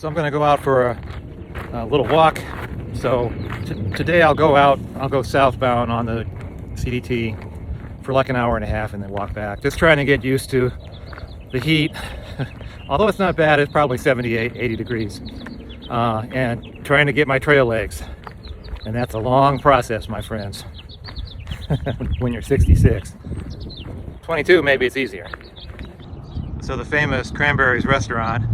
So I'm going to go out for a little walk. So today I'll go southbound on the CDT for like an hour and a half and then walk back. Just trying to get used to the heat. Although it's not bad, it's probably 78, 80 degrees. And trying to get my trail legs. And that's a long process, my friends. When you're 66. 22, maybe it's easier. So the famous Cranberries restaurant,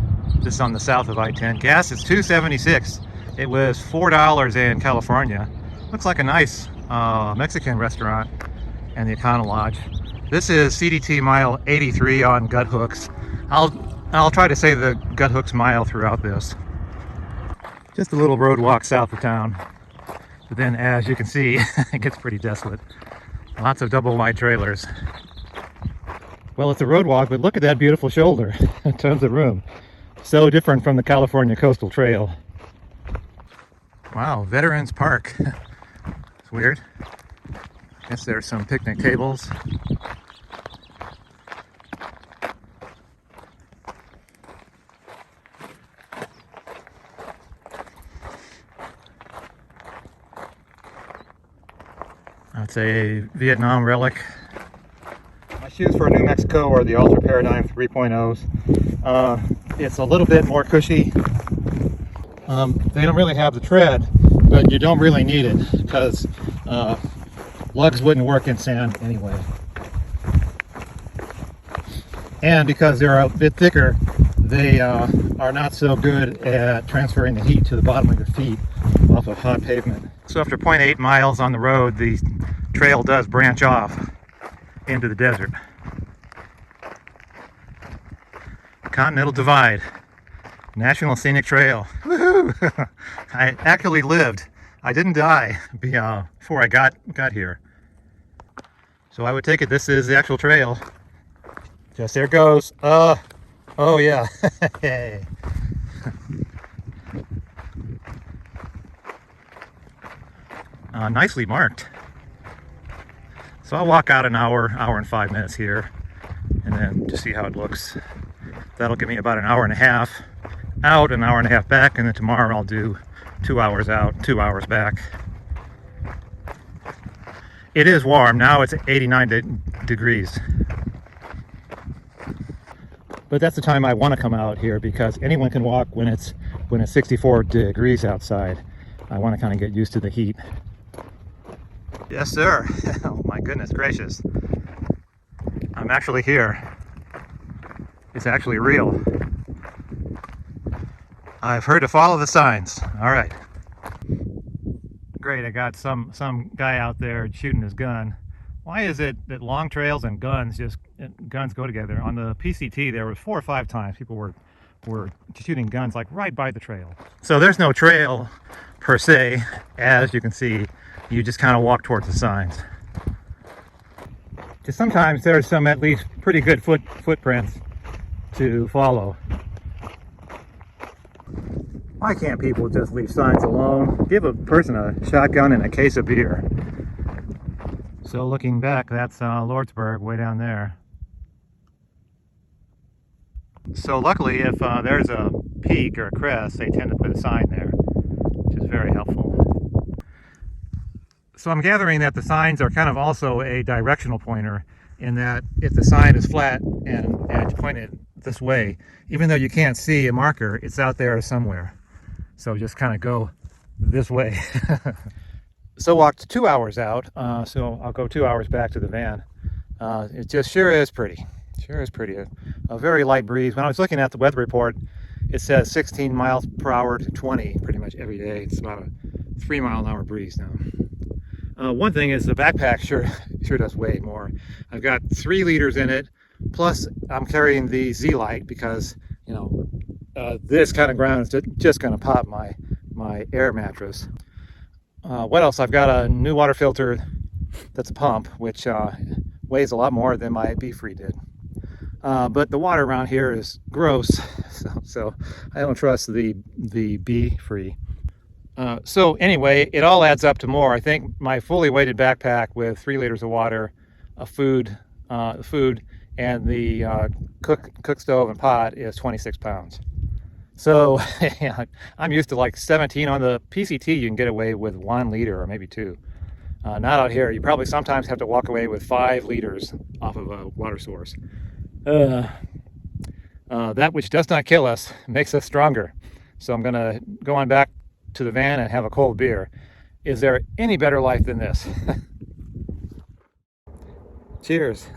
this is on the south of I-10. Gas is $2.76. It was $4 in California. Looks like a nice Mexican restaurant and the Econo Lodge. This is CDT mile 83 on gut hooks. I'll try to say the gut hooks mile throughout this. Just a little road walk south of town. But then, as you can see, it gets pretty desolate. Lots of double wide trailers. Well, it's a road walk, but look at that beautiful shoulder. Tons of room. So different from the California Coastal Trail. Wow, Veterans Park. It's weird. Guess there's some picnic tables. That's a Vietnam relic. My shoes for New Mexico are the Ultra Paradigm 3.0s. It's a little bit more cushy. They don't really have the tread, but you don't really need it because lugs wouldn't work in sand anyway. And because they're a bit thicker, they are not so good at transferring the heat to the bottom of your feet off of hot pavement. So after 0.8 miles on the road, the trail does branch off into the desert. Continental Divide, National Scenic Trail. Woohoo! I actually lived. I didn't die before I got here. So I would take it this is the actual trail. Just there it goes. Oh yeah. Nicely marked. So I'll walk out an hour and 5 minutes here and then just see how it looks. That'll give me about an hour and a half out, an hour and a half back, and then tomorrow I'll do 2 hours out, 2 hours back. It is warm. Now it's 89 degrees. But that's the time I want to come out here because anyone can walk when it's 64 degrees outside. I want to kind of get used to the heat. Yes, sir. Oh my goodness gracious. I'm actually here. It's actually real. I've heard to follow the signs. All right. Great, I got some guy out there shooting his gun. Why is it that long trails and guns go together? On the PCT, there were 4 or 5 times people were shooting guns like right by the trail. So there's no trail per se, as you can see. You just kind of walk towards the signs. Just sometimes there's some at least pretty good footprints to follow. Why can't people just leave signs alone? Give a person a shotgun and a case of beer. So looking back, that's Lordsburg way down there. So luckily, if there's a peak or a crest, they tend to put a sign there, which is very helpful. So I'm gathering that the signs are kind of also a directional pointer in that if the sign is flat and you point it this way, even though you can't see a marker, it's out there somewhere. So just kind of go this way. So walked 2 hours out, so I'll go 2 hours back to the van. It just sure is pretty. Sure is pretty. A very light breeze. When I was looking at the weather report, it says 16 miles per hour to 20 pretty much every day. It's about a 3 mile an hour breeze now. One thing is the backpack sure does way more. I've got 3 liters in it, plus I'm carrying the Z-Lite because, you know, this kind of ground is just going to pop my air mattress. What else? I've got a new water filter that's a pump, which weighs a lot more than my Be-Free did. But the water around here is gross, so I don't trust the Be-Free. So anyway, it all adds up to more. I think my fully weighted backpack with 3 liters of water, food, and the cook stove and pot is 26 pounds. So yeah, I'm used to like 17 on the PCT. You can get away with 1 liter or maybe 2. Not out here. You probably sometimes have to walk away with 5 liters off of a water source. That which does not kill us makes us stronger. So I'm gonna go on back to the van and have a cold beer. Is there any better life than this? Cheers.